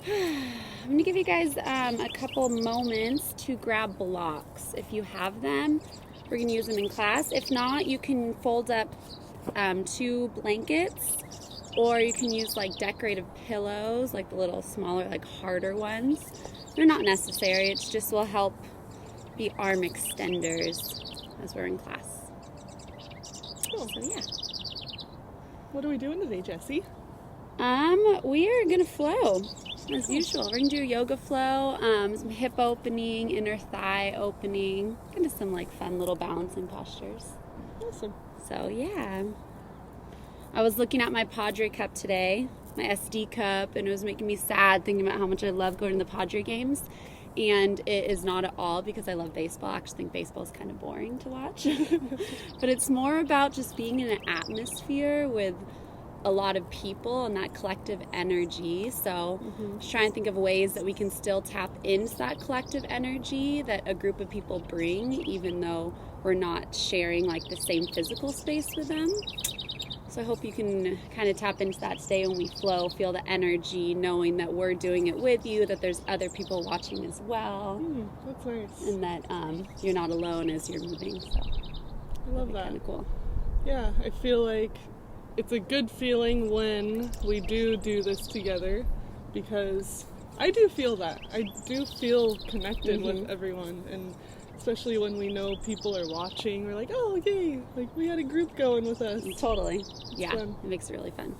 I'm going to give you guys a couple moments to grab blocks. If you have them, we're going to use them in class. If not, you can fold up 2 blankets, or you can use like decorative pillows, like the little smaller, like harder ones. They're not necessary. It just will help be arm extenders as we're in class. Cool. So yeah. What are we doing today, Jessie? We are gonna flow as usual. We're gonna do yoga flow, some hip opening, inner thigh opening, kind of some like fun little balancing postures. Awesome. So yeah. I was looking at my Padre cup today, my SD cup, and it was making me sad thinking about how much I love going to the Padre games. And it is not at all because I love baseball. I actually think baseball is kind of boring to watch. But it's more about just being in an atmosphere with a lot of people and that collective energy. So just try and think of ways that we can still tap into that collective energy that a group of people bring, even though we're not sharing like the same physical space with them. So I hope you can kind of tap into that today when we flow, feel the energy, knowing that we're doing it with you, that there's other people watching as well. That's nice. And that you're not alone as you're moving. So I love that. Kind of cool. Yeah, I feel like it's a good feeling when we do this together, because I do feel that. I do feel connected with everyone, and especially when we know people are watching, we're like, oh, yay, like we had a group going with us. Totally. Yeah, fun. it makes it really fun.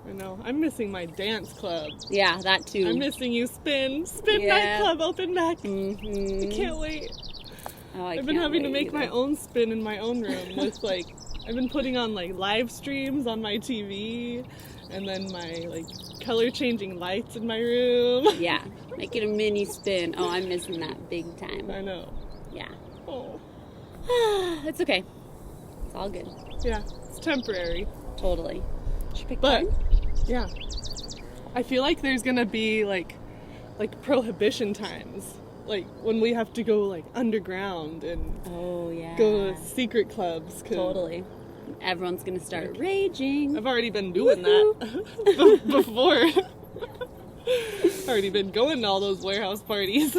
I know. I'm missing my dance club. Yeah, that too. I'm missing you, Spin Yeah. Nightclub, open back. I can't wait. Oh, I've been having to make my own spin in my own room with like, I've been putting on like live streams on my TV, and then my like color changing lights in my room. Yeah, make it a mini spin. Oh, I'm missing that big time. I know. Yeah. Oh. It's okay. It's all good. Yeah, it's temporary. Totally. Should we pick But, one? yeah. I feel like there's gonna be like prohibition times. Like when we have to go like underground and Oh, yeah. go to secret clubs. Totally. Everyone's going to start raging. I've already been doing that before. Already been going to all those warehouse parties.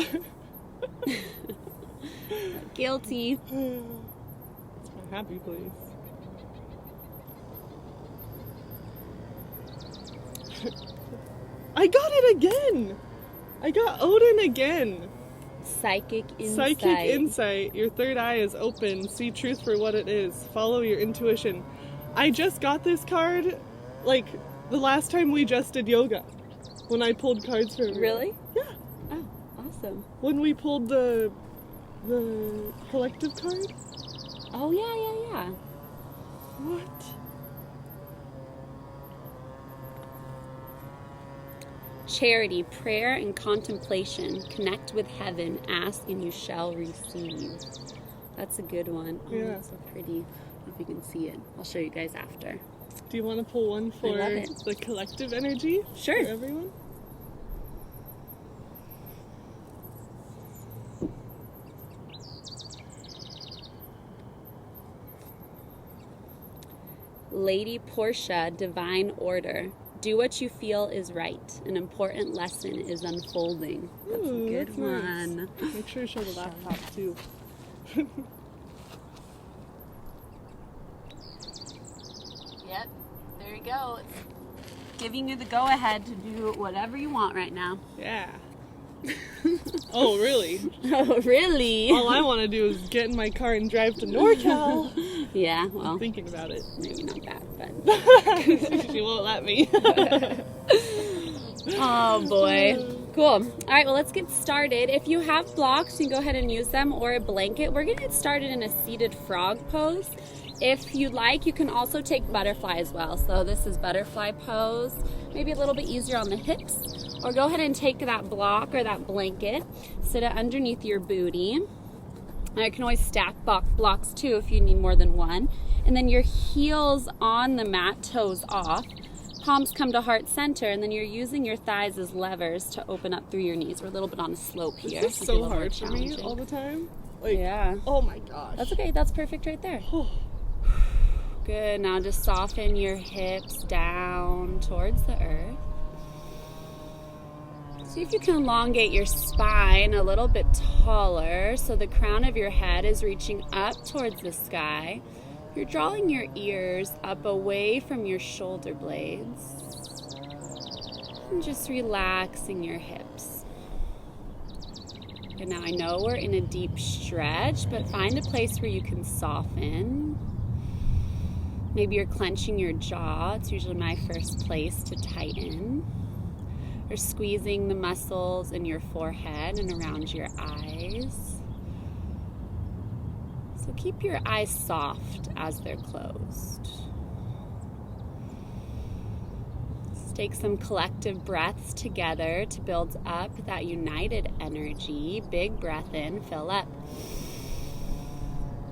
Guilty. It's my happy place. I got it again! I got Odin again! Psychic insight. Psychic insight. Your third eye is open. See truth for what it is. Follow your intuition. I just got this card, like, the last time we just did yoga. When I pulled cards for everyone. Really? Yeah. Oh, awesome. When we pulled the collective card. Oh, yeah. What? Charity, prayer, and contemplation. Connect with heaven. Ask and you shall receive. That's a good one. Oh, Yeah. That's so pretty. If you can see it. I'll show you guys after. Do you want to pull one for love it. the collective energy? Sure. For everyone? Lady Portia, Divine Order. Do what you feel is right. An important lesson is unfolding. That's Ooh, a good that's one. Nice. Make sure to show the laptop too. Yep, there you go. It's giving you the go-ahead to do whatever you want right now. Yeah. Oh, really? Oh, really? All I want to do is get in my car and drive to NorCal. Yeah, well, I'm thinking about it. maybe not that, but... She won't let me. Oh, boy. Cool. All right, well, let's get started. If you have blocks, you can go ahead and use them, or a blanket. We're going to get started in a seated frog pose. If you'd like, you can also take butterfly as well. So this is butterfly pose. Maybe a little bit easier on the hips. Or go ahead and take that block or that blanket, sit it underneath your booty. And I can always stack blocks too if you need more than one. And then your heels on the mat, toes off. Palms come to heart center, and then you're using your thighs as levers to open up through your knees. We're a little bit on a slope here. This is so hard for me all the time. Like, yeah. Oh my gosh. That's okay. That's perfect right there. Good. Now just soften your hips down towards the earth. See if you can elongate your spine a little bit taller so the crown of your head is reaching up towards the sky. You're drawing your ears up away from your shoulder blades and just relaxing your hips. And now I know we're in a deep stretch, but find a place where you can soften. Maybe you're clenching your jaw. It's usually my first place to tighten. Or squeezing the muscles in your forehead and around your eyes. So keep your eyes soft as they're closed. Let's take some collective breaths together to build up that united energy. Big breath in, fill up.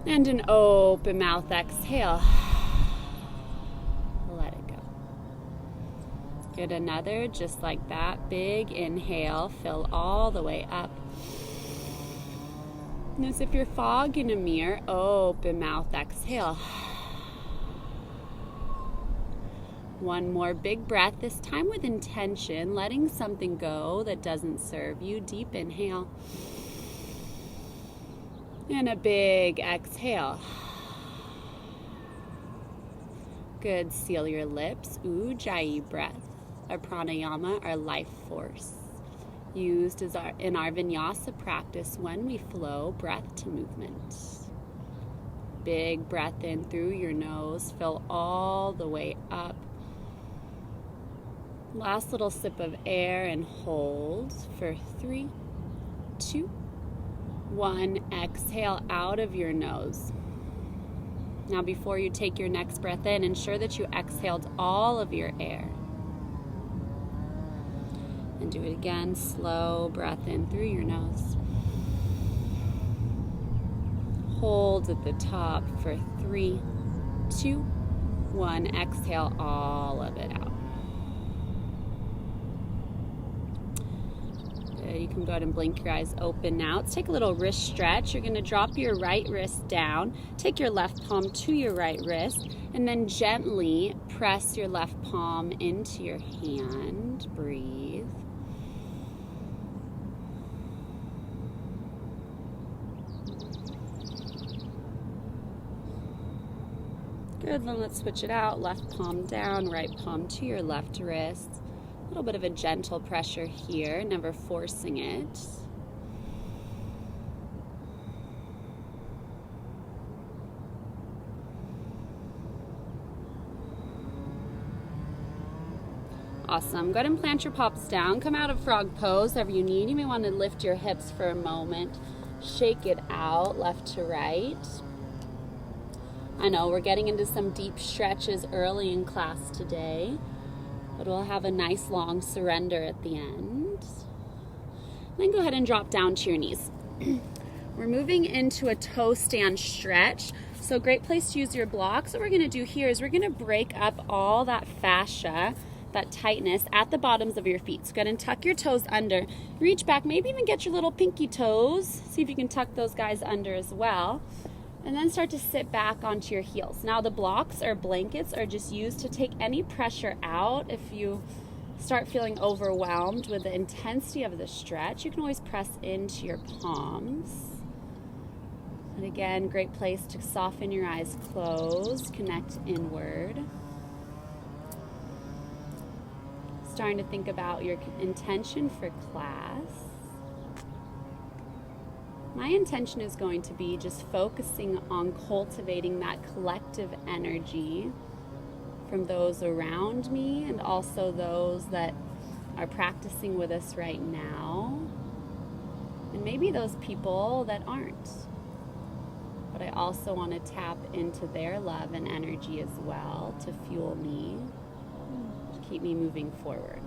And an open mouth exhale. Let it go. Good, another just like that. Big inhale, fill all the way up. And as if you're fogging a mirror, open mouth exhale. One more big breath, this time with intention, letting something go that doesn't serve you. Deep inhale. And a big exhale. Good, seal your lips. Ujjayi breath. Our pranayama, our life force, used in our vinyasa practice when we flow breath to movement. Big breath in through your nose, fill all the way up. Last little sip of air and hold for 3, 2, 1. Exhale out of your nose. Now before you take your next breath in, ensure that you exhaled all of your air. And do it again, slow breath in through your nose. Hold at the top for 3, 2, 1. Exhale all of it out. Good. You can go ahead and blink your eyes open now. Let's take a little wrist stretch. You're going to drop your right wrist down, take your left palm to your right wrist, and then gently press your left palm into your hand. Breathe. Good, then let's switch it out. Left palm down, right palm to your left wrist. A little bit of a gentle pressure here, never forcing it. Awesome. Go ahead and plant your palms down. Come out of frog pose, whatever you need. You may want to lift your hips for a moment. Shake it out, left to right. I know we're getting into some deep stretches early in class today, but we'll have a nice long surrender at the end. Then go ahead and drop down to your knees. We're moving into a toe stand stretch. So great place to use your blocks. What we're going to do here is we're going to break up all that fascia, that tightness at the bottoms of your feet. So go ahead and tuck your toes under. Reach back, maybe even get your little pinky toes. See if you can tuck those guys under as well. And then start to sit back onto your heels. Now the blocks or blankets are just used to take any pressure out. If you start feeling overwhelmed with the intensity of the stretch, you can always press into your palms. And again, great place to soften your eyes closed, connect inward. Starting to think about your intention for class. My intention is going to be just focusing on cultivating that collective energy from those around me and also those that are practicing with us right now. And maybe those people that aren't. But I also want to tap into their love and energy as well to fuel me, to keep me moving forward.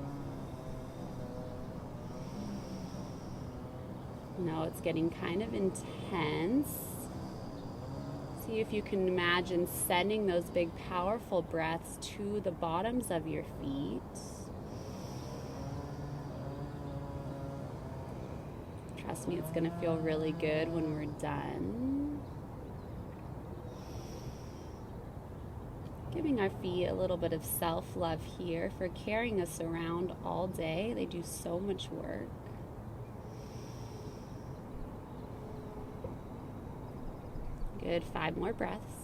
No, it's getting kind of intense. See if you can imagine sending those big, powerful breaths to the bottoms of your feet. Trust me, it's going to feel really good when we're done. Giving our feet a little bit of self-love here for carrying us around all day. They do so much work. Good, 5 more breaths.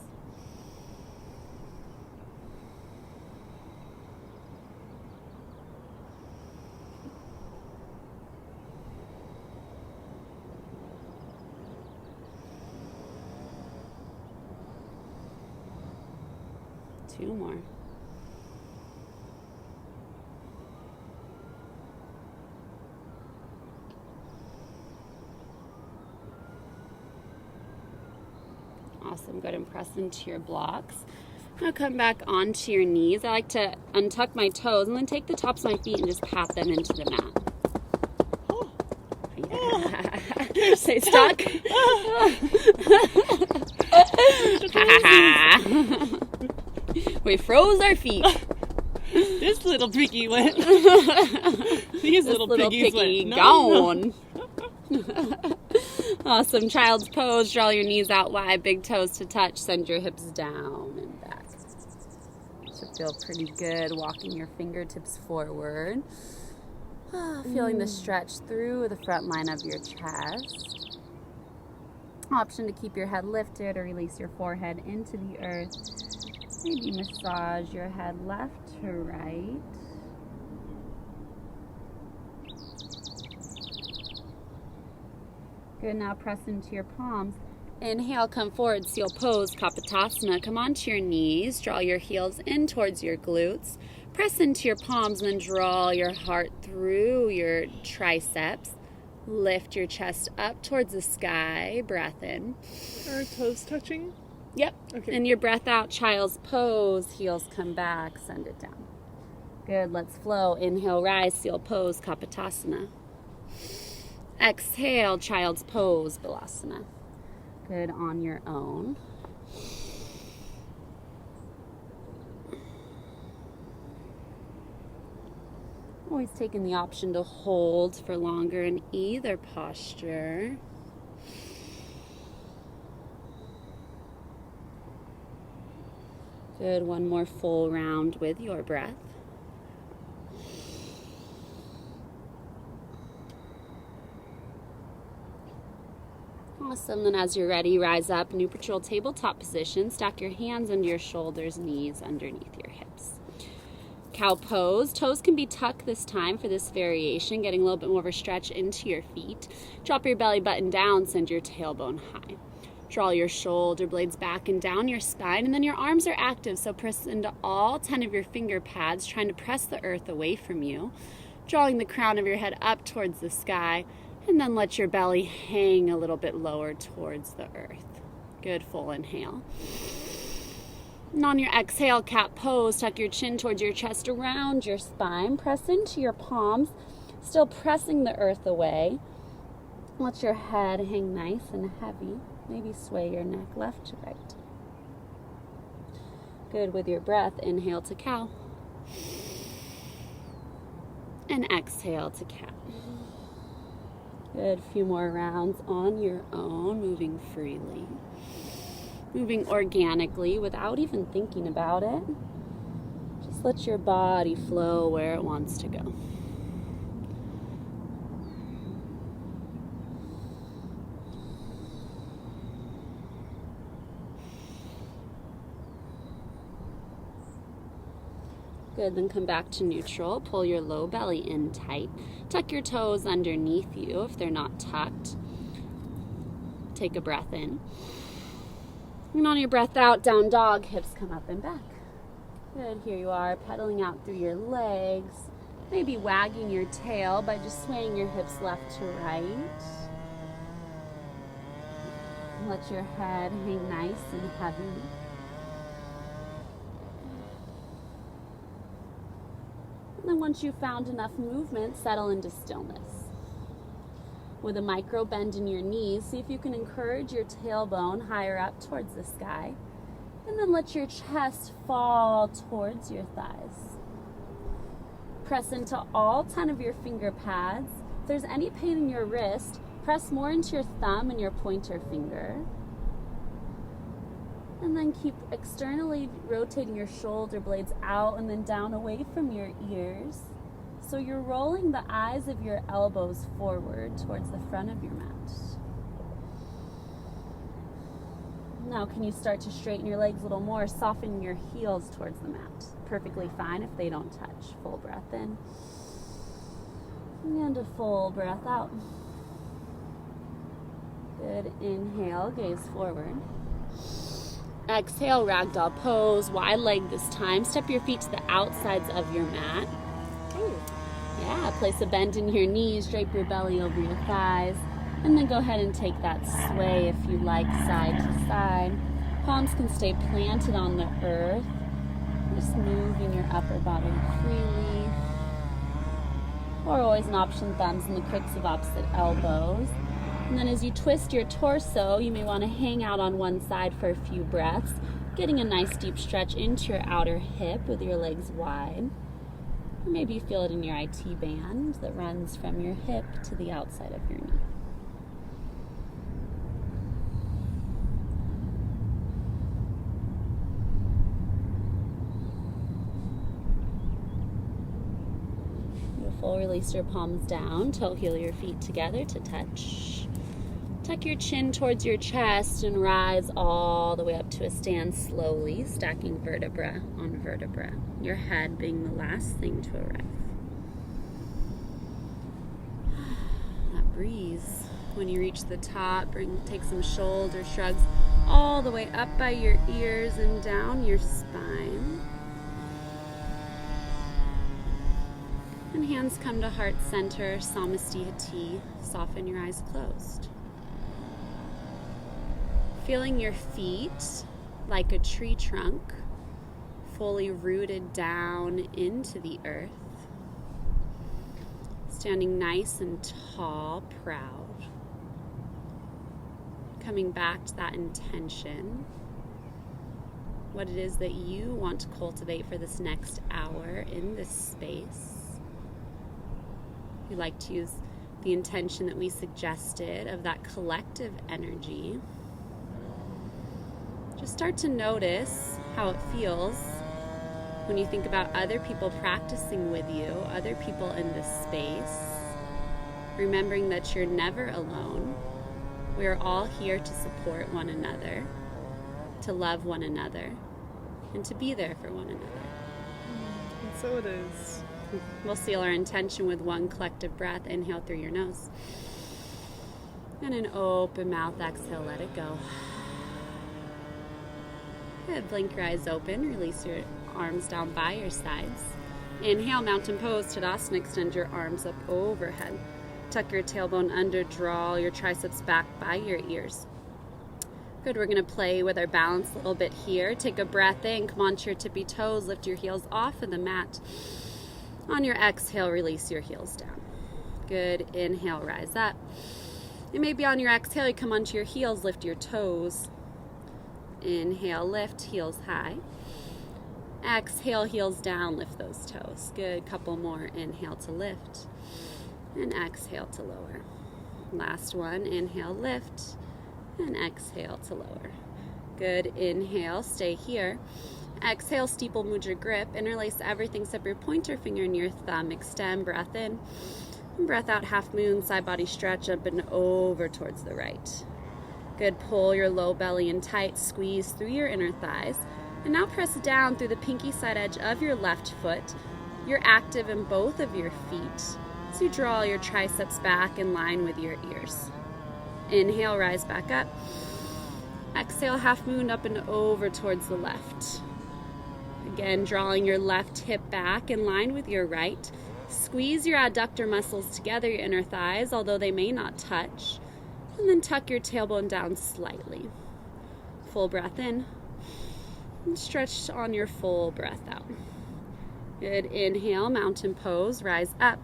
Two more. Awesome. Good. And press into your blocks. Now come back onto your knees. I like to untuck my toes and then take the tops of my feet and just pat them into the mat. Oh. Yeah. Stay stuck. We froze our feet. This little piggy went. These little piggies went. Gone. Awesome. Child's pose. Draw your knees out wide. Big toes to touch. Send your hips down and back. Should feel pretty good. Walking your fingertips forward. Feeling the stretch through the front line of your chest. Option to keep your head lifted or release your forehead into the earth. Maybe massage your head left to right. Good, now press into your palms. Inhale, come forward, seal pose, Kapotasana. Come onto your knees, draw your heels in towards your glutes. Press into your palms and then draw your heart through your triceps. Lift your chest up towards the sky, breath in. Are our toes touching? Yep. Okay. And your breath out, child's pose, heels come back, send it down. Good, let's flow. Inhale, rise, seal pose, Kapotasana. Exhale, child's pose, Balasana. Good, on your own. Always taking the option to hold for longer in either posture. Good, one more full round with your breath. Awesome, then as you're ready, rise up, neutral tabletop position. Stack your hands under your shoulders, knees underneath your hips. Cow pose. Toes can be tucked this time for this variation, getting a little bit more of a stretch into your feet. Drop your belly button down, send your tailbone high. Draw your shoulder blades back and down your spine, and then your arms are active, so press into all 10 of your finger pads, trying to press the earth away from you. Drawing the crown of your head up towards the sky, and then let your belly hang a little bit lower towards the earth. Good, full inhale. And on your exhale, cat pose, tuck your chin towards your chest, around your spine. Press into your palms, still pressing the earth away. Let your head hang nice and heavy. Maybe sway your neck left to right. Good, with your breath, inhale to cow. And exhale to cat. Good, a few more rounds on your own, moving freely. Moving organically without even thinking about it. Just let your body flow where it wants to go. Good, then come back to neutral. Pull your low belly in tight. Tuck your toes underneath you if they're not tucked. Take a breath in. And on your breath out, down dog, hips come up and back. Good, here you are, pedaling out through your legs. Maybe wagging your tail by just swaying your hips left to right. Let your head hang nice and heavy. And then once you've found enough movement, settle into stillness. With a micro bend in your knees, see if you can encourage your tailbone higher up towards the sky. And then let your chest fall towards your thighs. Press into all 10 of your finger pads. If there's any pain in your wrist, press more into your thumb and your pointer finger. And then keep externally rotating your shoulder blades out and then down away from your ears. So you're rolling the eyes of your elbows forward towards the front of your mat. Now can you start to straighten your legs a little more, soften your heels towards the mat. Perfectly fine if they don't touch. Full breath in. And a full breath out. Good. Inhale, gaze forward. Exhale, ragdoll pose, wide leg this time. Step your feet to the outsides of your mat. Ooh. Yeah, place a bend in your knees, drape your belly over your thighs, and then go ahead and take that sway if you like, side to side. Palms can stay planted on the earth. Just moving your upper body freely. Or always an option, thumbs in the crooks of opposite elbows. And then as you twist your torso, you may want to hang out on one side for a few breaths, getting a nice deep stretch into your outer hip with your legs wide. Or maybe you feel it in your IT band that runs from your hip to the outside of your knee. Beautiful. Release your palms down, toe heel your feet together to touch. Tuck your chin towards your chest and rise all the way up to a stand slowly, stacking vertebra on vertebra, your head being the last thing to arrive. That breeze. When you reach the top, take some shoulder shrugs all the way up by your ears and down your spine. And hands come to heart center, Samasti Hati. Soften your eyes closed. Feeling your feet like a tree trunk, fully rooted down into the earth. Standing nice and tall, proud. Coming back to that intention. What it is that you want to cultivate for this next hour in this space. We like to use the intention that we suggested of that collective energy. Just start to notice how it feels when you think about other people practicing with you, other people in this space, remembering that you're never alone. We are all here to support one another, to love one another, and to be there for one another. And so it is. We'll seal our intention with one collective breath. Inhale through your nose. And an open mouth, exhale, let it go. Good. Blink your eyes open. Release your arms down by your sides. Inhale, mountain pose, Tadasana. Extend your arms up overhead. Tuck your tailbone under, draw your triceps back by your ears. Good. We're going to play with our balance a little bit here. Take a breath in. Come onto your tippy toes. Lift your heels off of the mat. On your exhale, release your heels down. Good. Inhale, rise up. And maybe on your exhale, you come onto your heels, lift your toes. Inhale, lift, heels high. Exhale, heels down, lift those toes. Good. Couple more. Inhale to lift. And exhale to lower. Last one. Inhale, lift. And exhale to lower. Good. Inhale, stay here. Exhale, steeple mudra grip. Interlace everything except your pointer finger and your thumb. Extend, breath in. And breath out, half moon, side body stretch up and over towards the right. Good. Pull your low belly in tight. Squeeze through your inner thighs. And now press down through the pinky side edge of your left foot. You're active in both of your feet. So you draw your triceps back in line with your ears. Inhale, rise back up. Exhale, half moon up and over towards the left. Again, drawing your left hip back in line with your right. Squeeze your adductor muscles together, your inner thighs, although they may not touch. And then tuck your tailbone down slightly. Full breath in. And stretch on your full breath out. Good. Inhale, mountain pose, rise up.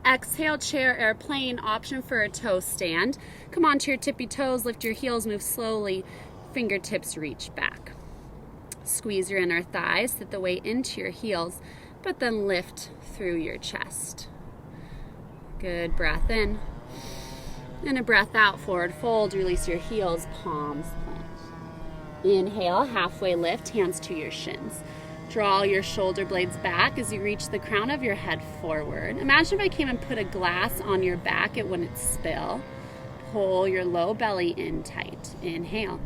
Exhale, chair, airplane, option for a toe stand. Come onto your tippy toes, lift your heels, move slowly. Fingertips reach back. Squeeze your inner thighs, sit the weight into your heels, but then lift through your chest. Good. Breath in. And a breath out, forward fold, release your heels, palms plant. Inhale, halfway lift, hands to your shins. Draw your shoulder blades back as you reach the crown of your head forward. Imagine if I came and put a glass on your back, it wouldn't spill. Pull your low belly in tight. Inhale.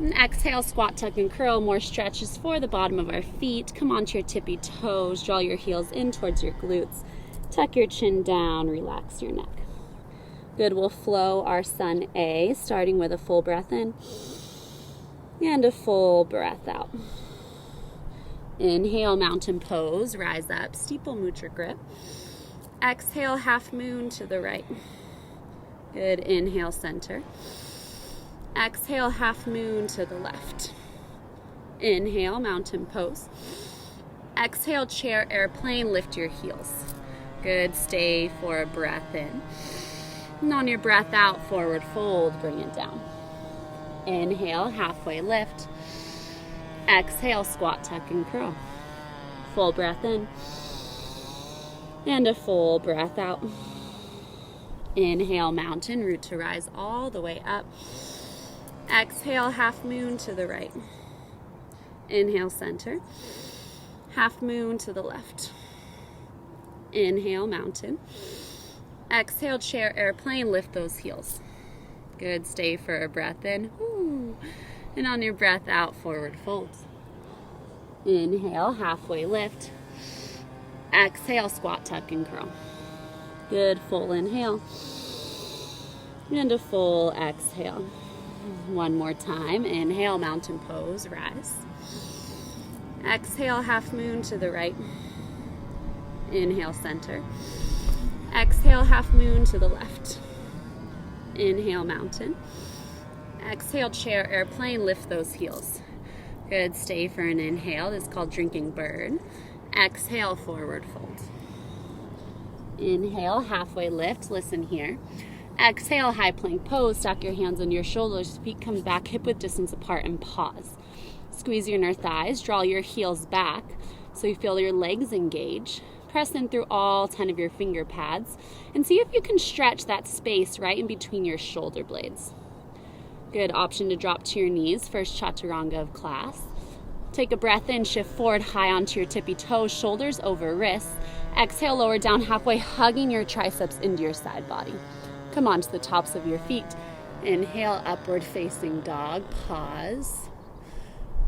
And exhale, squat, tuck, and curl. More stretches for the bottom of our feet. Come onto your tippy toes. Draw your heels in towards your glutes. Tuck your chin down. Relax your neck. Good. We'll flow our sun A, starting with a full breath in and a full breath out. Inhale, mountain pose. Rise up, steeple mudra grip. Exhale, half moon to the right. Good. Inhale, center. Exhale, half moon to the left. Inhale, mountain pose. Exhale, chair, airplane. Lift your heels. Good. Stay for a breath in. And on your breath out, forward fold, bring it down. Inhale, halfway lift. Exhale, squat, tuck, and curl. Full breath in. And a full breath out. Inhale, mountain, root to rise all the way up. Exhale, half moon to the right. Inhale, center. Half moon to the left. Inhale, mountain. Exhale, chair, airplane. Lift those heels. Good. Stay for a breath in. Woo. And on your breath out, forward fold. Inhale, halfway lift. Exhale, squat, tuck, and curl. Good. Full inhale. And a full exhale. One more time. Inhale, mountain pose, rise. Exhale, half moon to the right. Inhale, center. Exhale, half moon to the left. Inhale, mountain. Exhale, chair, airplane. Lift those heels. Good. Stay for an inhale. This is called drinking bird. Exhale, forward fold. Inhale, halfway lift. Listen here. Exhale, high plank pose. Stack your hands on your shoulders. Feet come back, hip width distance apart, and pause. Squeeze your inner thighs. Draw your heels back so you feel your legs engage. Press in through all 10 of your finger pads and see if you can stretch that space right in between your shoulder blades. Good. Option to drop to your knees. First chaturanga of class. Take a breath in, shift forward high onto your tippy toes, shoulders over wrists. Exhale, lower down halfway, hugging your triceps into your side body. Come onto the tops of your feet. Inhale, upward facing dog. Pause.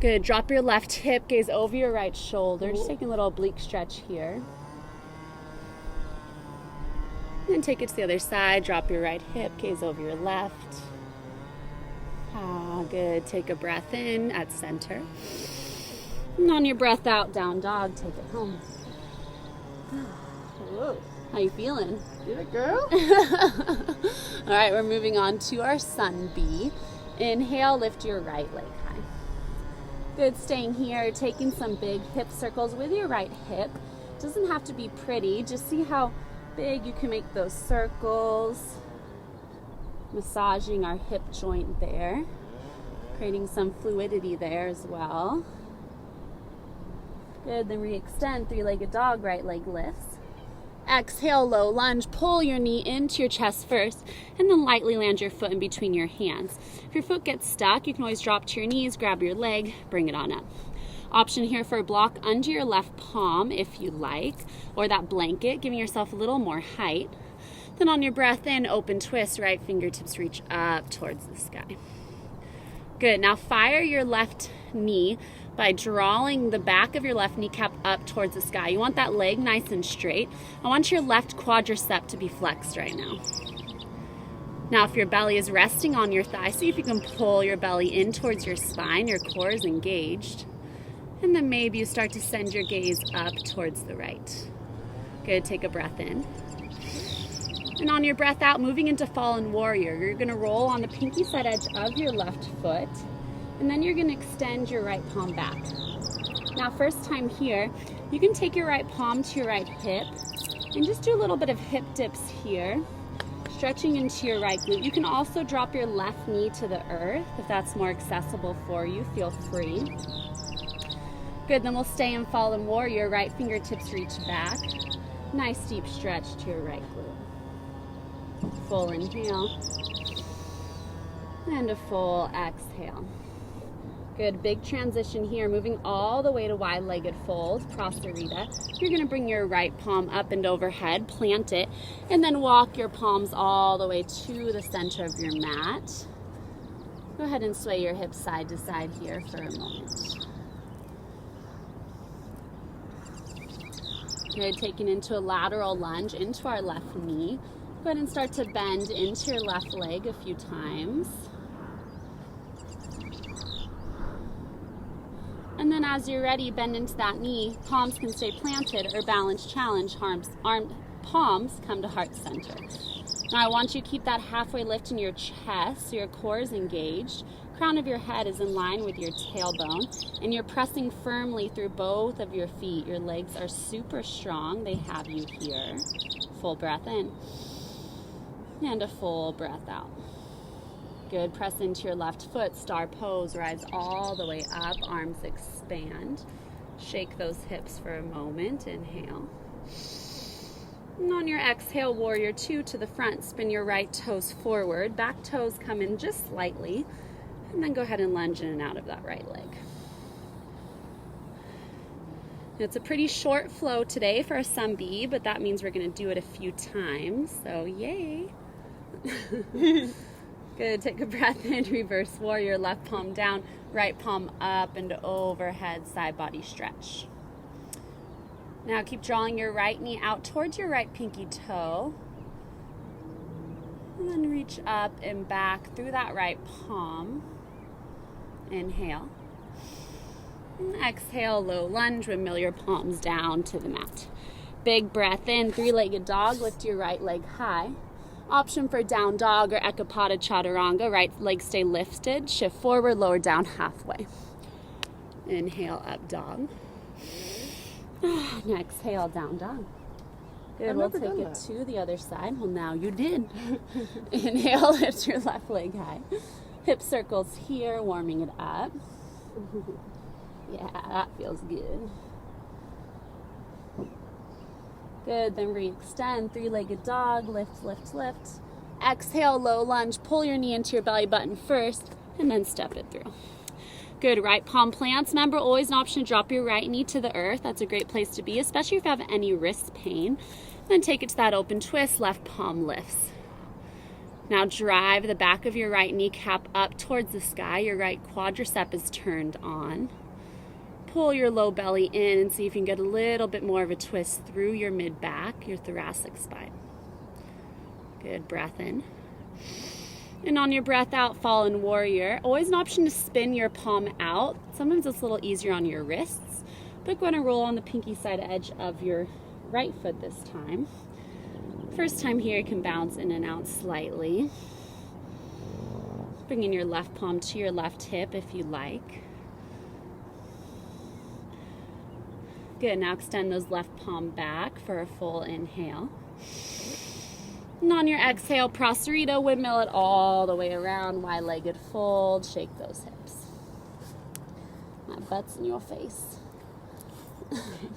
Good. Drop your left hip, gaze over your right shoulder. Just taking a little oblique stretch here. And take it to the other side. Drop your right hip, gaze over your left. Good. Take a breath in at center. And on your breath out, down dog, take it home. Whoa. How you feeling? Get it, girl? All right, we're moving on to our sun B. Inhale, lift your right leg high. Good. Staying here, taking some big hip circles with your right hip. Doesn't have to be pretty. Just see how big you can make those circles. Massaging our hip joint there. Creating some fluidity there as well. Good. Then re-extend, three-legged dog, right leg lifts. Exhale, low lunge. Pull your knee into your chest first, and then lightly land your foot in between your hands. If your foot gets stuck, you can always drop to your knees, grab your leg, bring it on up. Option here for a block under your left palm if you like, or that blanket, giving yourself a little more height. Then on your breath in, open twist, right fingertips reach up towards the sky. Good. Now fire your left knee by drawing the back of your left kneecap up towards the sky. You want that leg nice and straight. I want your left quadricep to be flexed right now. Now if your belly is resting on your thigh, see if you can pull your belly in towards your spine. Your core is engaged. And then maybe you start to send your gaze up towards the right. Good. Take a breath in. And on your breath out, moving into fallen warrior, you're going to roll on the pinky side edge of your left foot. And then you're going to extend your right palm back. Now, first time here, you can take your right palm to your right hip and just do a little bit of hip dips here, stretching into your right glute. You can also drop your left knee to the earth if that's more accessible for you. Feel free. Good. Then we'll stay in fallen warrior. Right fingertips reach back. Nice deep stretch to your right glute. Full inhale and a full exhale. Good, big transition here, moving all the way to wide-legged fold, Prasarita. You're gonna bring your right palm up and overhead, plant it, and then walk your palms all the way to the center of your mat. Go ahead and sway your hips side to side here for a moment. Good, taking into a lateral lunge into our left knee. Go ahead and start to bend into your left leg a few times. And then as you're ready, bend into that knee. Palms can stay planted or balance challenge. Palms come to heart center. Now I want you to keep that halfway lift in your chest so your core is engaged. Crown of your head is in line with your tailbone, and you're pressing firmly through both of your feet. Your legs are super strong. They have you here. Full breath in and a full breath out. Good, press into your left foot, star pose, rise all the way up, arms expand. Shake those hips for a moment, inhale. And on your exhale, warrior two to the front, spin your right toes forward, back toes come in just slightly, and then go ahead and lunge in and out of that right leg. It's a pretty short flow today for a Sumbi, but that means we're gonna do it a few times, so yay. Good, take a breath in, reverse warrior, left palm down, right palm up and overhead, side body stretch. Now keep drawing your right knee out towards your right pinky toe. And then reach up and back through that right palm. Inhale. And exhale, low lunge, windmill your palms down to the mat. Big breath in, three-legged dog, lift your right leg high. Option for down dog or Ekapada Chaturanga, right leg stay lifted, shift forward, lower down halfway. Inhale, up dog. And exhale, down dog. Good, we'll take it to the other side. Well, now you did. Inhale, lift your left leg high. Hip circles here, warming it up. Yeah, that feels good. Good, then re-extend, three-legged dog, lift, lift, lift. Exhale, low lunge, pull your knee into your belly button first, and then step it through. Good, right palm plants. Remember, always an option to drop your right knee to the earth. That's a great place to be, especially if you have any wrist pain. Then take it to that open twist, left palm lifts. Now drive the back of your right kneecap up towards the sky. Your right quadricep is turned on. Pull your low belly in and see if you can get a little bit more of a twist through your mid-back, your thoracic spine. Good, breath in. And on your breath out, fallen warrior. Always an option to spin your palm out. Sometimes it's a little easier on your wrists, but go ahead and roll on the pinky side edge of your right foot this time. First time here, you can bounce in and out slightly. Bringing your left palm to your left hip if you like. Good, now extend those left palm back for a full inhale. And on your exhale, Prasarita, windmill it all the way around, wide-legged fold, shake those hips. My butt's in your face.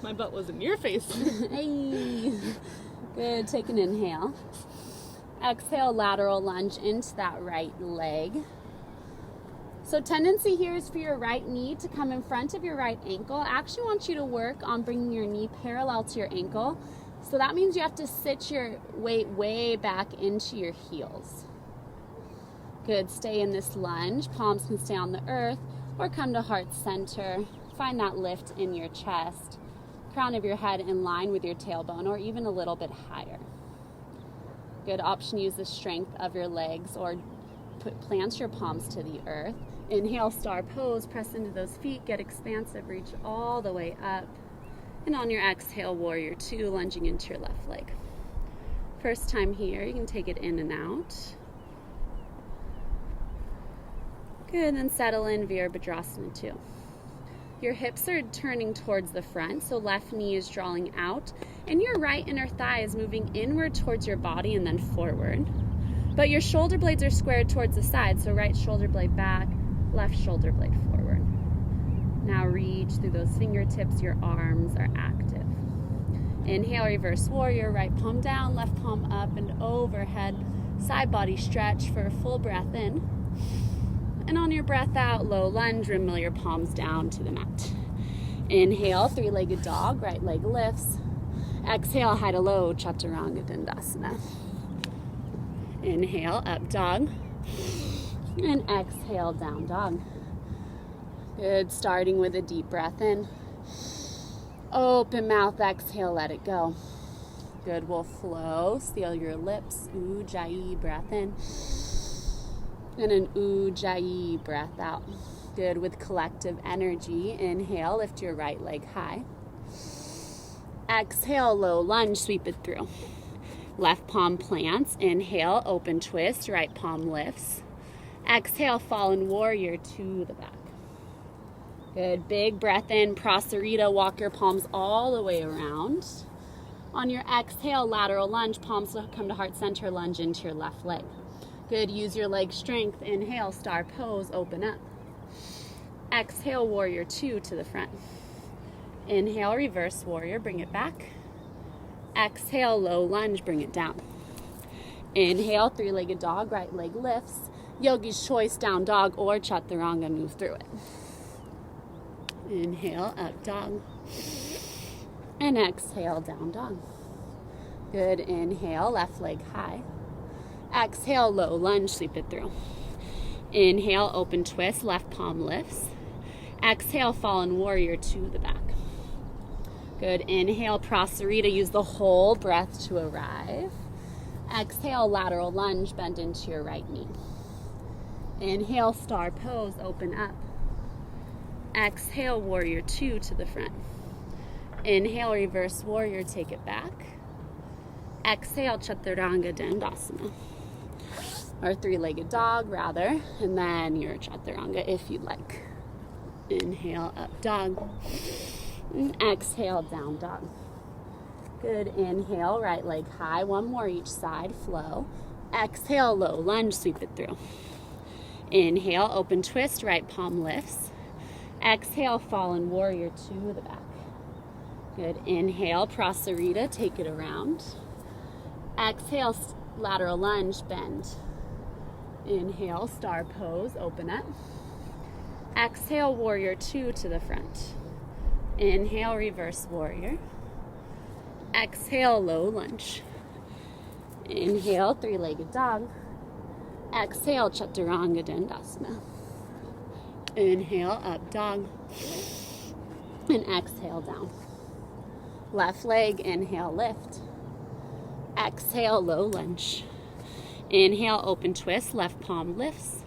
My butt was in your face. Hey. Good, take an inhale. Exhale, lateral lunge into that right leg. So tendency here is for your right knee to come in front of your right ankle. I actually want you to work on bringing your knee parallel to your ankle. So that means you have to sit your weight way back into your heels. Good, stay in this lunge. Palms can stay on the earth or come to heart center. Find that lift in your chest. Crown of your head in line with your tailbone or even a little bit higher. Good, option, use the strength of your legs or plant your palms to the earth. Inhale, star pose, press into those feet, get expansive, reach all the way up. And on your exhale, warrior two, lunging into your left leg. First time here, you can take it in and out. Good, then settle in, Virabhadrasana 2. Your hips are turning towards the front, so left knee is drawing out, and your right inner thigh is moving inward towards your body and then forward. But your shoulder blades are squared towards the side, so right shoulder blade back, left shoulder blade forward. Now reach through those fingertips, your arms are active. Inhale, reverse warrior, right palm down, left palm up and overhead, side body stretch for a full breath in. And on your breath out, low lunge, windmill your palms down to the mat. Inhale, three-legged dog, right leg lifts. Exhale, high to low, chaturanga dandasana. Inhale, up dog. And exhale, down dog. Good, starting with a deep breath in. Open mouth, exhale, let it go. Good, we'll flow, seal your lips, ujjayi, breath in. And an ujjayi, breath out. Good, with collective energy, inhale, lift your right leg high. Exhale, low lunge, sweep it through. Left palm plants, inhale, open twist, right palm lifts. Exhale, fallen warrior to the back. Good, big breath in, prasarita, walk your palms all the way around. On your exhale, lateral lunge, palms come to heart center, lunge into your left leg. Good, use your leg strength, inhale, star pose, open up. Exhale, warrior two to the front. Inhale, reverse warrior, bring it back. Exhale, low lunge, bring it down. Inhale, three-legged dog, right leg lifts. Yogi's choice, down dog or chaturanga, move through it. Inhale, up dog. And exhale, down dog. Good, inhale, left leg high. Exhale, low lunge, sweep it through. Inhale, open twist, left palm lifts. Exhale, fallen warrior to the back. Good, inhale, prasarita, use the whole breath to arrive. Exhale, lateral lunge, bend into your right knee. Inhale, star pose, open up. Exhale, warrior two to the front. Inhale, reverse warrior, take it back. Exhale, chaturanga dandasana. Or three-legged dog, rather. And then your chaturanga if you'd like. Inhale, up dog. And exhale, down dog. Good, inhale, right leg high. One more each side, flow. Exhale, low lunge, sweep it through. Inhale, open twist, right palm lifts. Exhale, fallen warrior to the back. Good, inhale, prasarita, take it around. Exhale, lateral lunge, bend. Inhale, star pose, open up. Exhale, warrior two to the front. Inhale, reverse warrior. Exhale, low lunge. Inhale, three-legged dog. Exhale, chaturanga dandasana. Inhale, up dog. And exhale, down. Left leg, inhale, lift. Exhale, low lunge. Inhale, open twist, left palm lifts.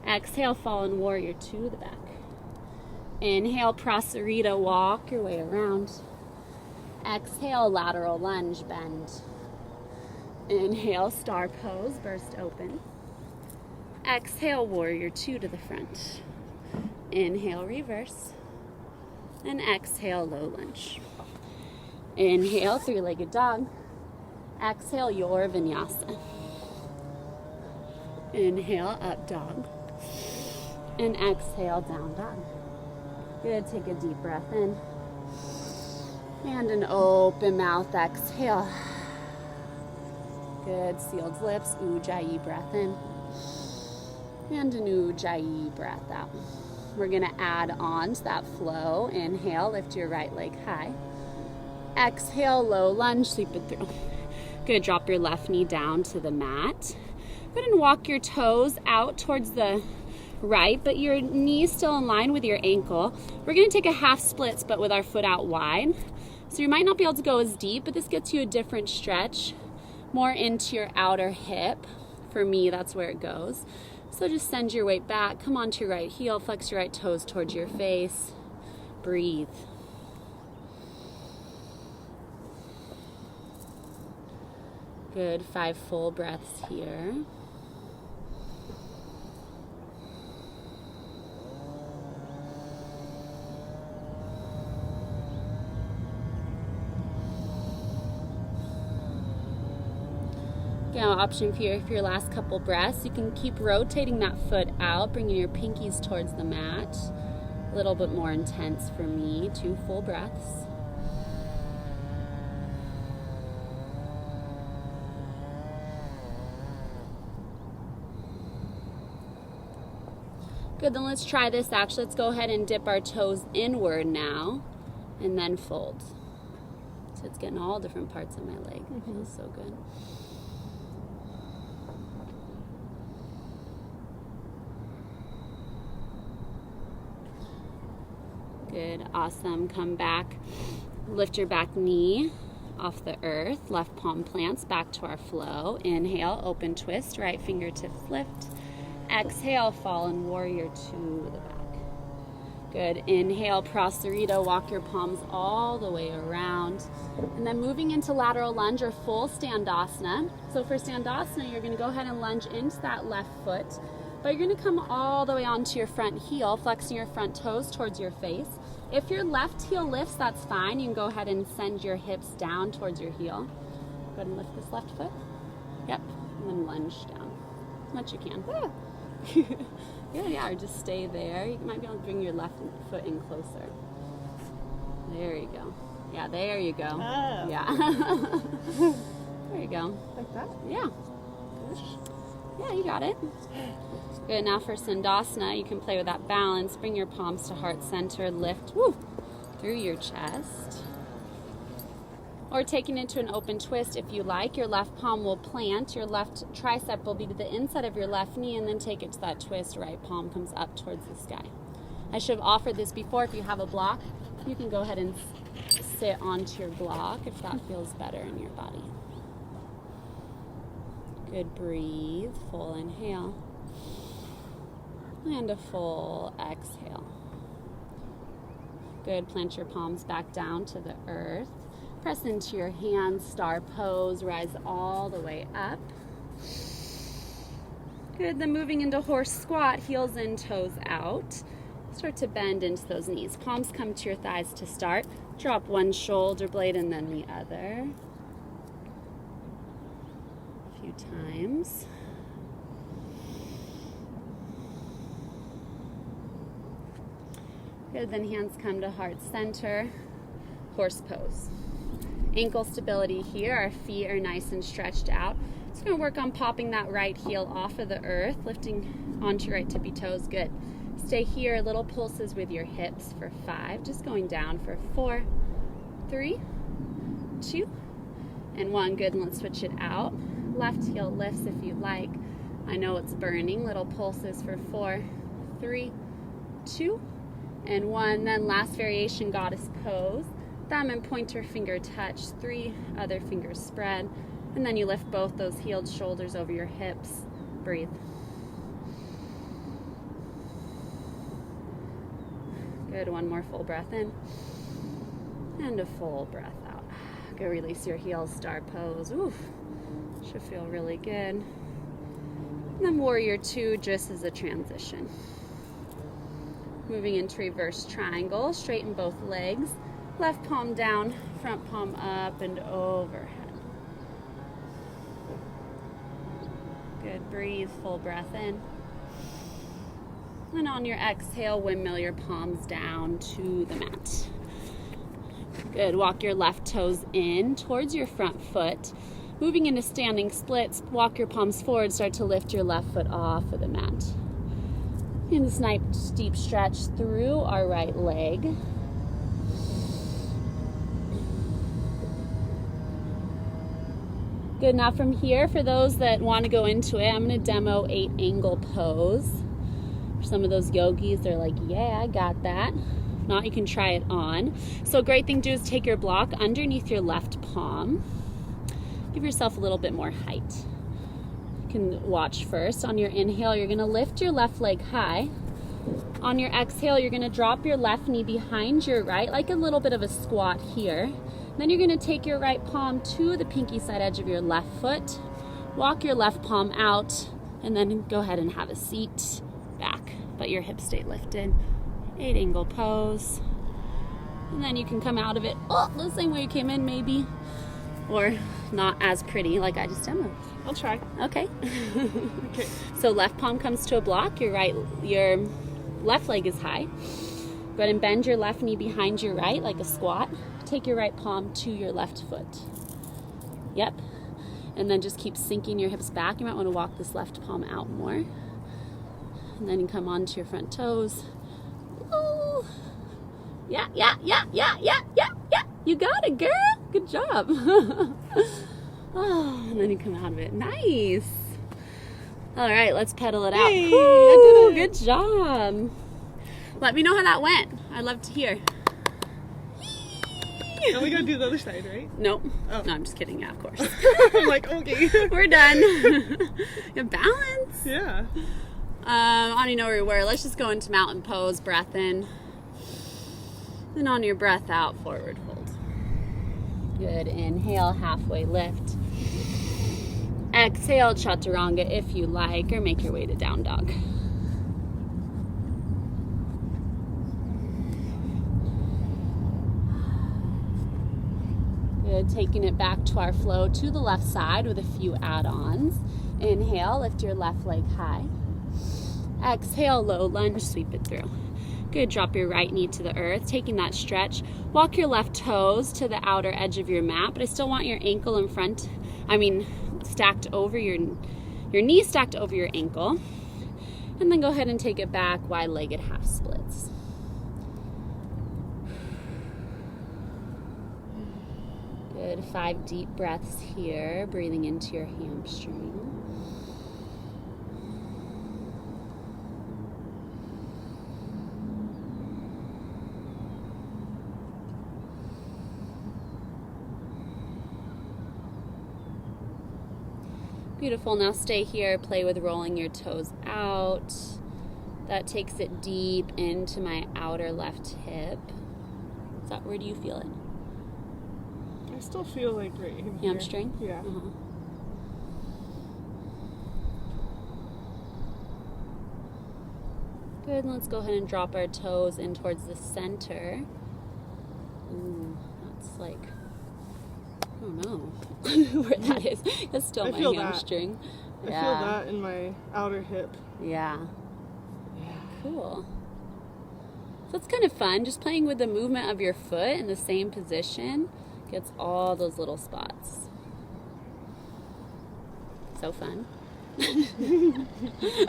Exhale, fallen warrior to the back. Inhale, prasarita, walk your way around. Exhale, lateral lunge, bend. Inhale, star pose, burst open. Exhale, warrior two to the front. Inhale, reverse. And exhale, low lunge. Inhale, three-legged dog. Exhale, your vinyasa. Inhale, up dog. And exhale, down dog. Good, take a deep breath in. And an open mouth exhale. Good, sealed lips, ujjayi, breath in. And an ujjayi, breath out. We're gonna add on to that flow. Inhale, lift your right leg high. Exhale, low lunge, sweep it through. Good, drop your left knee down to the mat. Go ahead and walk your toes out towards the right, but your knee's still in line with your ankle. We're gonna take a half splits, but with our foot out wide. So you might not be able to go as deep, but this gets you a different stretch, more into your outer hip. For me, that's where it goes. So just send your weight back, come onto your right heel, flex your right toes towards your face. Breathe. Good, 5 full breaths here. Now, option for your last couple breaths, you can keep rotating that foot out, bringing your pinkies towards the mat. A little bit more intense for me, 2 full breaths. Good, then let's try this actually. Let's go ahead and dip our toes inward now and then fold. So it's getting all different parts of my leg. It feels so good. Good, awesome. Come back, lift your back knee off the earth, left palm plants back to our flow. Inhale, open twist, right fingertips lift. Exhale, fallen warrior to the back. Good, inhale, prasarita, walk your palms all the way around. And then moving into lateral lunge or full standasana. So for standasana, you're gonna go ahead and lunge into that left foot, but you're gonna come all the way onto your front heel, flexing your front toes towards your face. If your left heel lifts, that's fine. You can go ahead and send your hips down towards your heel. Go ahead and lift this left foot. Yep, and then lunge down as much as you can. Yeah, or just stay there. You might be able to bring your left foot in closer. There you go. Yeah, there you go. Oh. Yeah. There you go. Like that? Yeah. Yeah, you got it. Good, now for Sandasana, you can play with that balance. Bring your palms to heart center, lift through your chest. Or taking it to an open twist if you like. Your left palm will plant, your left tricep will be to the inside of your left knee, and then take it to that twist. Right palm comes up towards the sky. I should have offered this before. If you have a block, you can go ahead and sit onto your block if that feels better in your body. Good, breathe, full inhale, and a full exhale. Good, plant your palms back down to the earth. Press into your hands, star pose, rise all the way up. Good, then moving into horse squat, heels in, toes out. Start to bend into those knees. Palms come to your thighs to start. Drop one shoulder blade and then the other. A few times. Good, then hands come to heart center. Horse pose. Ankle stability here. Our feet are nice and stretched out. Just going to work on popping that right heel off of the earth, lifting onto your right tippy toes. Good. Stay here. Little pulses with your hips for 5. Just going down for 4, 3, 2, and 1. Good. And let's switch it out. Left heel lifts if you like. I know it's burning. Little pulses for 4, 3, 2, and 1. Then last variation, goddess pose. Thumb and pointer finger touch, 3 other fingers spread, and then you lift both those heeled shoulders over your hips. Breathe. Good, one more full breath in, and a full breath out. Go release your heels, star pose. Oof, should feel really good. And then warrior 2 just as a transition. Moving into reverse triangle, straighten both legs. Left palm down, front palm up and overhead. Good, breathe, full breath in. And on your exhale, windmill your palms down to the mat. Good, walk your left toes in towards your front foot. Moving into standing splits, walk your palms forward, start to lift your left foot off of the mat. And this nice deep stretch through our right leg. Good, now from here, for those that want to go into it, I'm going to demo 8 angle pose. For some of those yogis, they're like, yeah, I got that. If not, you can try it on. So a great thing to do is take your block underneath your left palm. Give yourself a little bit more height. You can watch first. On your inhale, you're going to lift your left leg high. On your exhale, you're going to drop your left knee behind your right, like a little bit of a squat here. Then you're going to take your right palm to the pinky side edge of your left foot, walk your left palm out, and then go ahead and have a seat back, but your hips stay lifted. 8 angle pose. And then you can come out of it the same way you came in maybe, or not as pretty like I just demoed. I'll try. Okay. Okay. So left palm comes to a block, your left leg is high. Go ahead and bend your left knee behind your right like a squat. Take your right palm to your left foot. Yep. And then just keep sinking your hips back. You might want to walk this left palm out more. And then you come onto your front toes. Ooh. Yeah, yeah, yeah, yeah, yeah, yeah, yeah. You got it, girl. Good job. Oh, and then you come out of it. Nice. All right, let's pedal it out. Hey, Woo, I did it. good job. Let me know how that went. I'd love to hear. Now we gotta do the other side, right? Nope. Oh. No, I'm just kidding. Yeah, of course. I'm like, okay. We're done. Yeah, balance. Yeah. I don't even know where we were. Let's just go into mountain pose. Breath in. Then on your breath out, forward fold. Good. Inhale, halfway lift. Exhale, chaturanga if you like, or make your way to down dog. Good. Taking it back to our flow to the left side with a few add-ons. Inhale, lift your left leg high. Exhale, low lunge, sweep it through. Good, drop your right knee to the earth, taking that stretch. Walk your left toes to the outer edge of your mat, but I still want your ankle in front, stacked over your knee stacked over your ankle. And then go ahead and take it back, wide-legged half splits. Good, 5 deep breaths here, breathing into your hamstring. Beautiful. Now stay here. Play with rolling your toes out. That takes it deep into my outer left hip. Where do you feel it? I still feel like right in here. Hamstring? Yeah. Uh-huh. Good. Let's go ahead and drop our toes in towards the center. Ooh, that's like, I don't know where that is. That's still I my feel that. hamstring. I feel that in my outer hip. Yeah. Yeah. Cool. So it's kind of fun. Just playing with the movement of your foot in the same position gets all those little spots. So fun.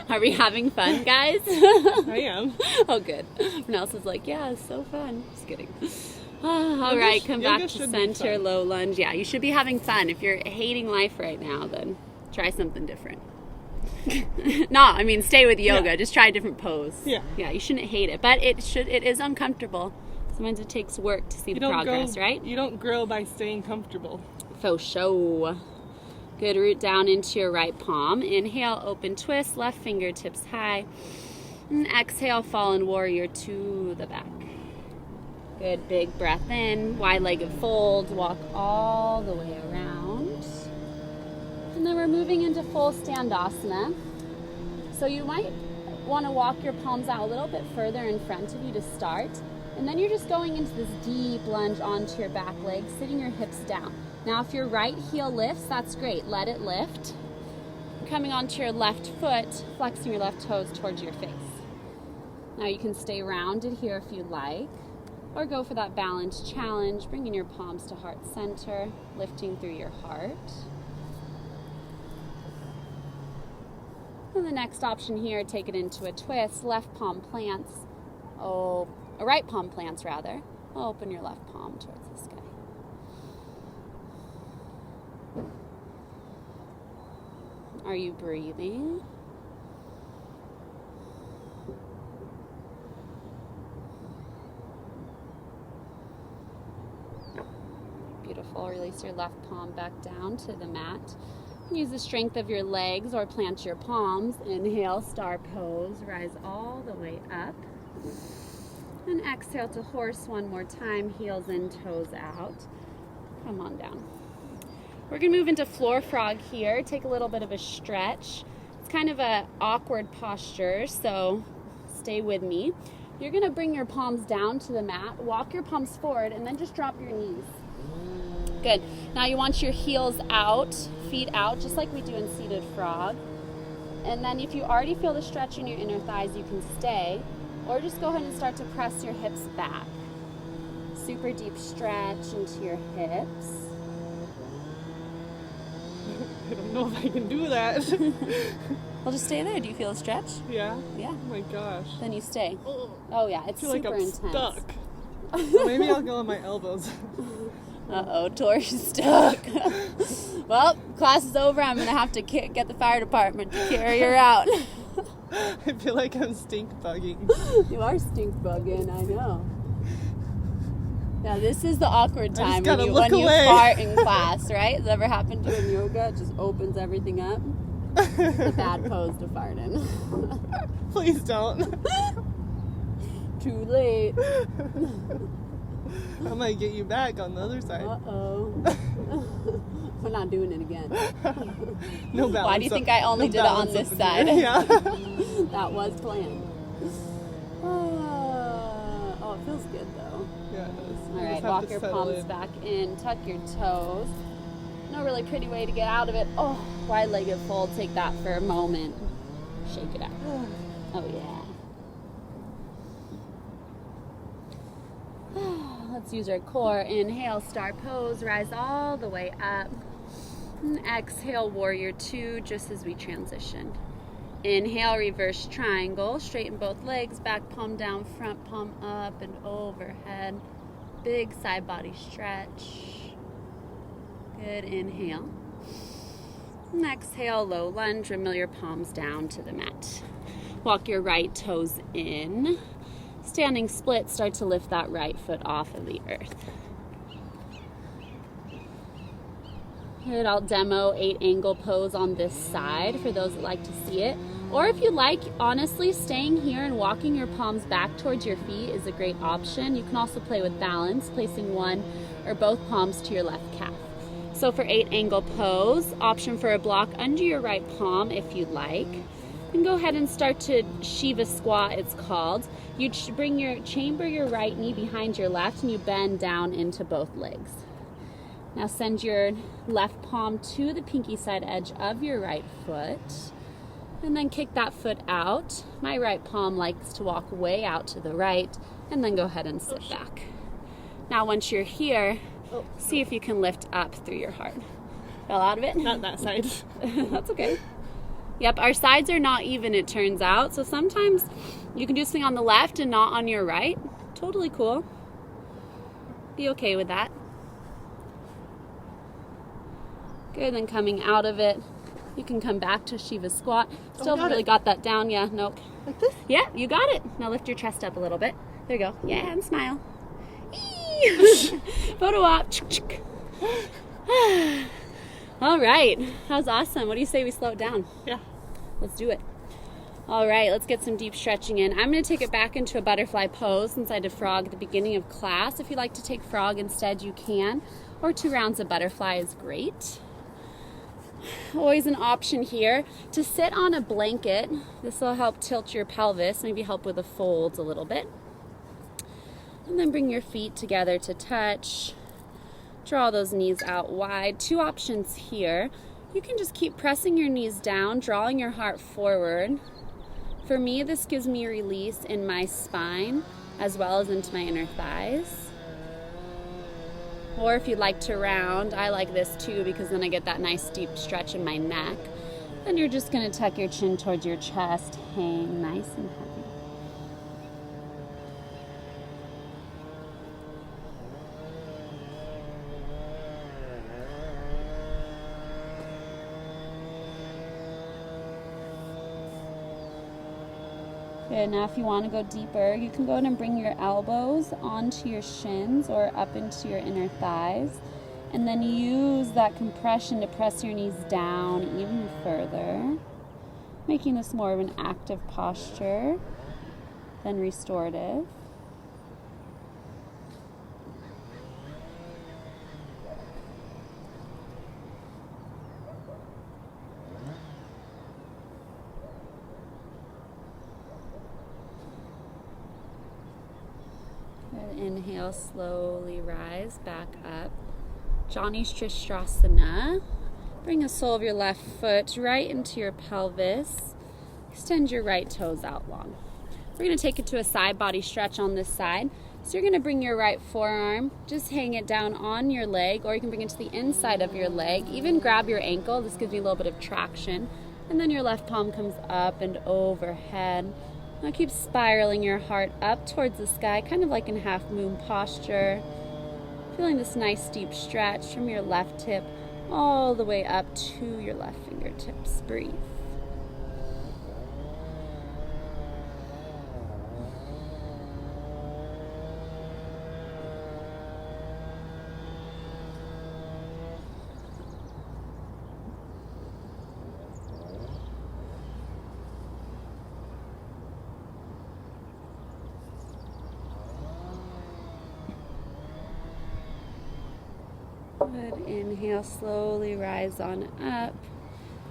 Are we having fun, guys? I am. Oh, good. Nelson's like, yeah, it's so fun. Just kidding. All right, come back to center, low lunge. Yeah, you should be having fun. If you're hating life right now, then try something different. Stay with yoga. Yeah. Just try a different pose. Yeah. Yeah, you shouldn't hate it, but it is uncomfortable. Sometimes it takes work to see the progress, right? You don't grow by staying comfortable. For sure. Good, root down into your right palm. Inhale, open twist, left fingertips high. And exhale, fallen warrior to the back. Good, big breath in, wide-legged fold, walk all the way around. And then we're moving into full standasana. So you might want to walk your palms out a little bit further in front of you to start. And then you're just going into this deep lunge onto your back leg, sitting your hips down. Now if your right heel lifts, that's great. Let it lift. Coming onto your left foot, flexing your left toes towards your face. Now you can stay rounded here if you like, or go for that balance challenge, bringing your palms to heart center, lifting through your heart. And the next option here, take it into a twist. Left palm plants, right palm plants rather. Open your left palm towards the sky. Are you breathing? Beautiful. Release your left palm back down to the mat. Use the strength of your legs or plant your palms. Inhale, star pose. Rise all the way up. And exhale to horse one more time. Heels in, toes out. Come on down. We're going to move into floor frog here. Take a little bit of a stretch. It's kind of an awkward posture, so stay with me. You're going to bring your palms down to the mat. Walk your palms forward and then just drop your knees. Good. Now you want your heels out, feet out, just like we do in seated frog. And then if you already feel the stretch in your inner thighs, you can stay, or just go ahead and start to press your hips back. Super deep stretch into your hips. I don't know if I can do that. Well, just stay there. Do you feel a stretch? Yeah? Yeah. Oh my gosh. Then you stay. Oh yeah, it's I feel like super I'm intense. stuck. Well, maybe I'll go on my elbows. Uh-oh, Tori's stuck. Well, class is over. I'm going to have to get the fire department to carry her out. I feel like I'm stink bugging. You are stink bugging, I know. Now, this is the awkward time when you fart in class, right? Has that ever happened to you in yoga? It just opens everything up. It's a bad pose to fart in. Please don't. Too late. I might get you back on the other side. Uh-oh. We're not doing it again. No balance. Why do you think I only did it on this side? Yeah. That was planned. Oh, it feels good though. Yeah, it does. All right, walk your palms back in, tuck your toes. No really pretty way to get out of it. Oh, wide-legged fold. Take that for a moment. Shake it out. Oh yeah. Let's use our core. Inhale, star pose. Rise all the way up. And exhale, warrior two, just as we transition. Inhale, reverse triangle. Straighten both legs. Back palm down, front palm up and overhead. Big side body stretch. Good. Inhale. And exhale, low lunge. Windmill your palms down to the mat. Walk your right toes in. Standing split, start to lift that right foot off of the earth. Good, I'll demo 8-angle pose on this side for those that like to see it. Or if you like, honestly, staying here and walking your palms back towards your feet is a great option. You can also play with balance, placing one or both palms to your left calf. So for 8-angle pose, option for a block under your right palm if you'd like. And go ahead and start to Shiva squat, it's called. You chamber your right knee behind your left and you bend down into both legs. Now send your left palm to the pinky side edge of your right foot and then kick that foot out. My right palm likes to walk way out to the right and then go ahead and sit back. Now once you're here, see if you can lift up through your heart. Fell out of it? Not that side. That's okay. Yep, our sides are not even, it turns out. So sometimes you can do something on the left and not on your right. Totally cool. Be okay with that. Good, then coming out of it, you can come back to Shiva squat. Still haven't really got that down. Yeah, nope. Like this? Yeah, you got it. Now lift your chest up a little bit. There you go. Yeah, and smile. Photo op. All right, that was awesome. What do you say we slow it down? Yeah. Let's do it. All right, let's get some deep stretching in. I'm going to take it back into a butterfly pose since I did frog at the beginning of class. If you'd like to take frog instead, you can. Or 2 rounds of butterfly is great. Always an option here to sit on a blanket. This will help tilt your pelvis, maybe help with the folds a little bit. And then bring your feet together to touch. Draw those knees out wide. 2 options here. You can just keep pressing your knees down, drawing your heart forward. For me, this gives me release in my spine as well as into my inner thighs. Or if you'd like to round, I like this too because then I get that nice deep stretch in my neck. Then you're just going to tuck your chin towards your chest, hang nice and heavy. Good, now if you want to go deeper, you can go ahead and bring your elbows onto your shins or up into your inner thighs. And then use that compression to press your knees down even further, making this more of an active posture than restorative. Inhale, slowly rise back up. Jani Tristrasana. Bring the sole of your left foot right into your pelvis. Extend your right toes out long. We're going to take it to a side body stretch on this side. So you're going to bring your right forearm, just hang it down on your leg, or you can bring it to the inside of your leg. Even grab your ankle. This gives you a little bit of traction. And then your left palm comes up and overhead. Now keep spiraling your heart up towards the sky, kind of like in half moon posture. Feeling this nice deep stretch from your left hip all the way up to your left fingertips. Breathe. Good. Inhale, slowly rise on up.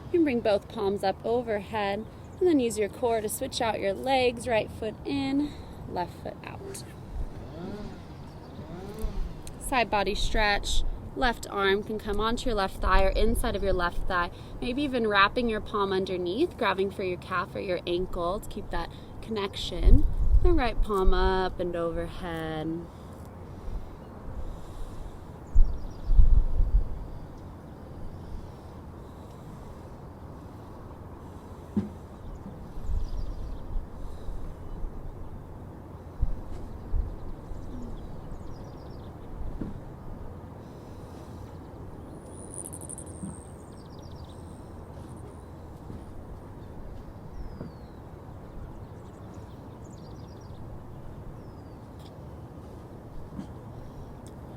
You can bring both palms up overhead, and then use your core to switch out your legs. Right foot in, left foot out. Side body stretch. Left arm can come onto your left thigh or inside of your left thigh. Maybe even wrapping your palm underneath, grabbing for your calf or your ankle to keep that connection. The right palm up and overhead.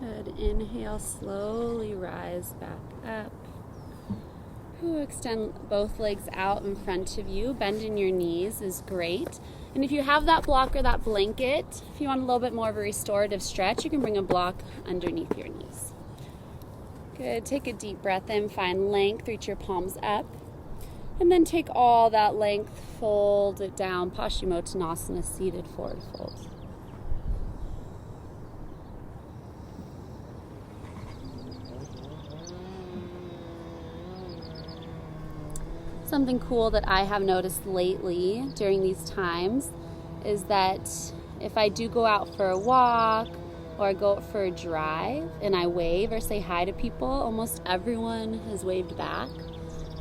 Good. Inhale, slowly rise back up. Extend both legs out in front of you. Bend in your knees is great. And if you have that block or that blanket, if you want a little bit more of a restorative stretch, you can bring a block underneath your knees. Good. Take a deep breath in, find length, reach your palms up. And then take all that length, fold it down, Paschimottanasana, seated forward fold. Something cool that I have noticed lately during these times is that if I do go out for a walk or I go out for a drive and I wave or say hi to people, almost everyone has waved back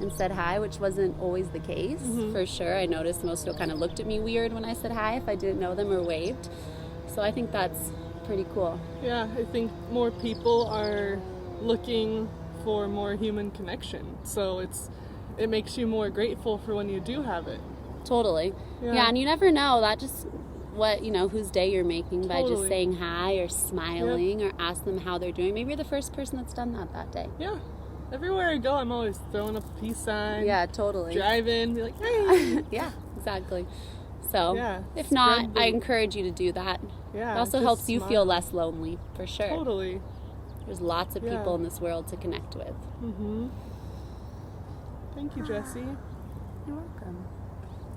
and said hi, which wasn't always the case. For sure. I noticed most people kind of looked at me weird when I said hi if I didn't know them or waved. So I think that's pretty cool. Yeah, I think more people are looking for more human connection. So it makes you more grateful for when you do have it. Totally. Yeah, and you never know that just whose day you're making by just saying hi or smiling or ask them how they're doing. Maybe you're the first person that's done that day. Yeah. Everywhere I go, I'm always throwing up a peace sign. Yeah, totally. Driving, be like, hey. Yeah, exactly. So, if not, I encourage you to do that. Yeah. It also helps you feel less lonely, for sure. Totally. There's lots of people in this world to connect with. Thank you, Jessie. You're welcome.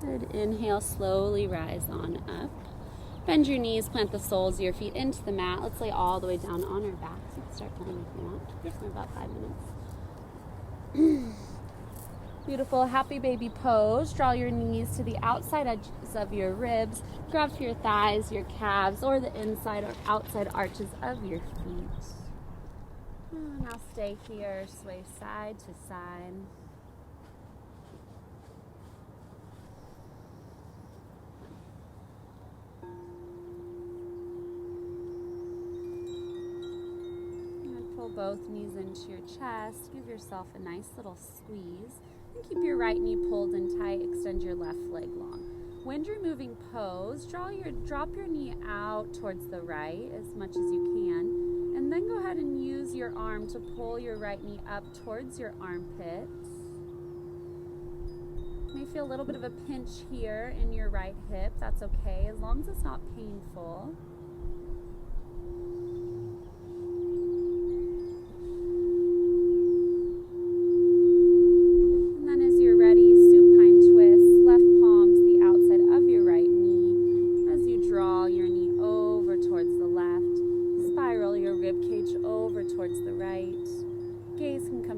Good. Inhale, slowly rise on up. Bend your knees, plant the soles of your feet into the mat. Let's lay all the way down on our backs. You can start playing if you want. For about 5 minutes. Beautiful. Happy baby pose. Draw your knees to the outside edges of your ribs. Grab for your thighs, your calves, or the inside or outside arches of your feet. Now stay here. Sway side to side. Both knees into your chest. Give yourself a nice little squeeze. And keep your right knee pulled in tight. Extend your left leg long. Wind removing pose. Drop your knee out towards the right as much as you can. And then go ahead and use your arm to pull your right knee up towards your armpits. You may feel a little bit of a pinch here in your right hip. That's okay, as long as it's not painful.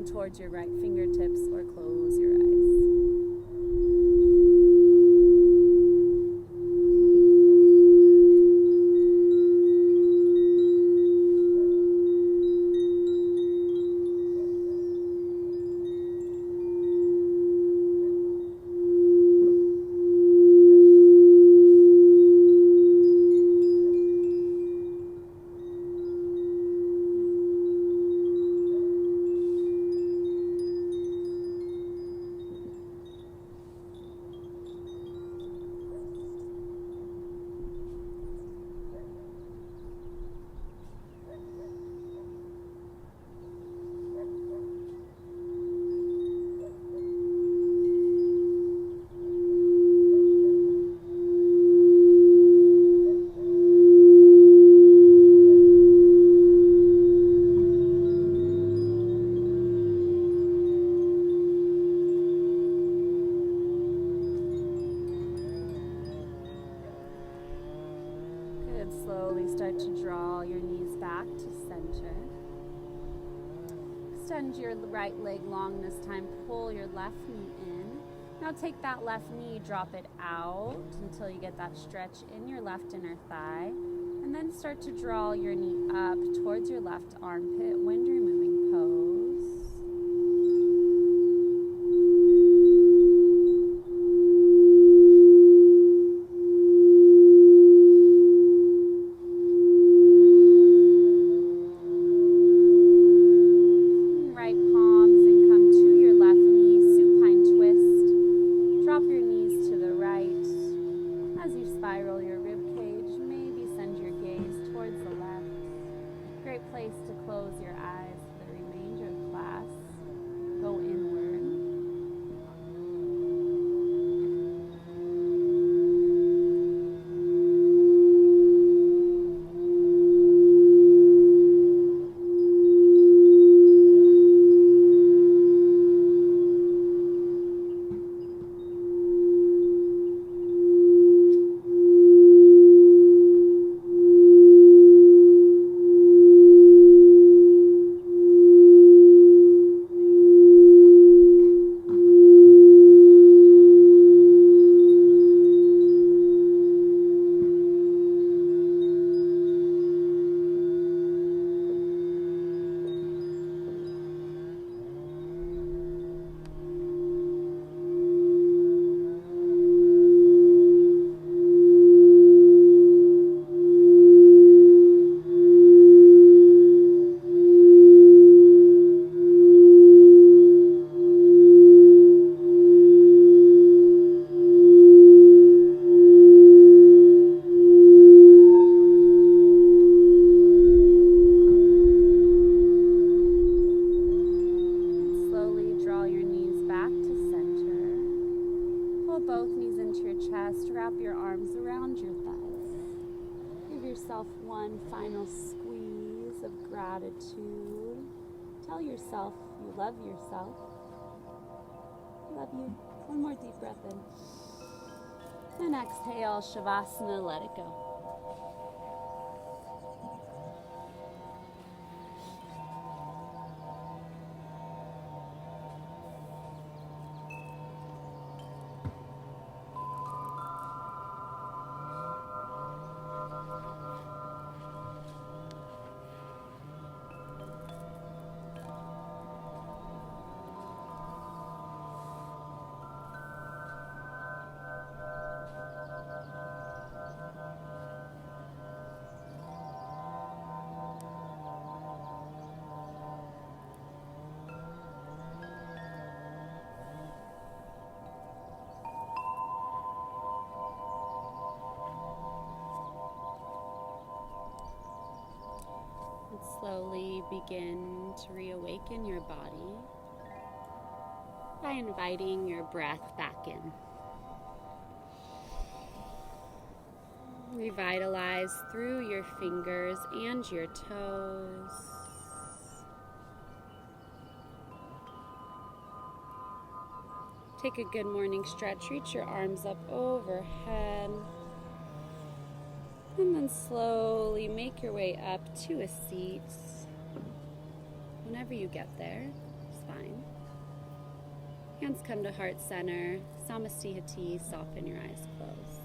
Towards your right fingertips or close your eyes. Extend your right leg long this time. Pull your left knee in. Now take that left knee, drop it out until you get that stretch in your left inner thigh. And then start to draw your knee up towards your left armpit, wind removing pose. Right palms and come to your left knee, supine twist. Drop your knees to the right. As you spiral your rib cage, maybe send your gaze towards the left. Great place to close your eyes for the remainder of class. Go inward. Wrap your arms around your thighs. Give yourself one final squeeze of gratitude. Tell yourself you love yourself. Love you. One more deep breath in. And exhale, Shavasana, let it go. Slowly begin to reawaken your body by inviting your breath back in. Revitalize through your fingers and your toes. Take a good morning stretch. Reach your arms up overhead. And then slowly make your way up to a seat. Whenever you get there, it's fine. Hands come to heart center. Samastihati, soften your eyes closed.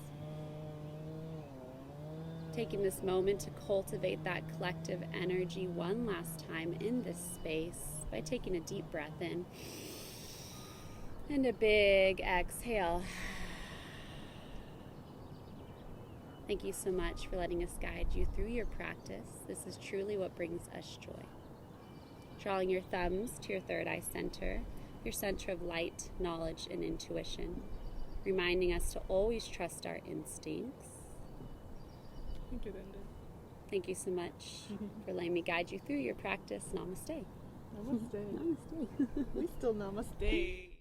Taking this moment to cultivate that collective energy one last time in this space by taking a deep breath in. And a big exhale. Thank you so much for letting us guide you through your practice. This is truly what brings us joy. Drawing your thumbs to your third eye center, your center of light, knowledge, and intuition, reminding us to always trust our instincts. I think it ended. Thank you so much for letting me guide you through your practice. Namaste. Namaste. Namaste. We still namaste.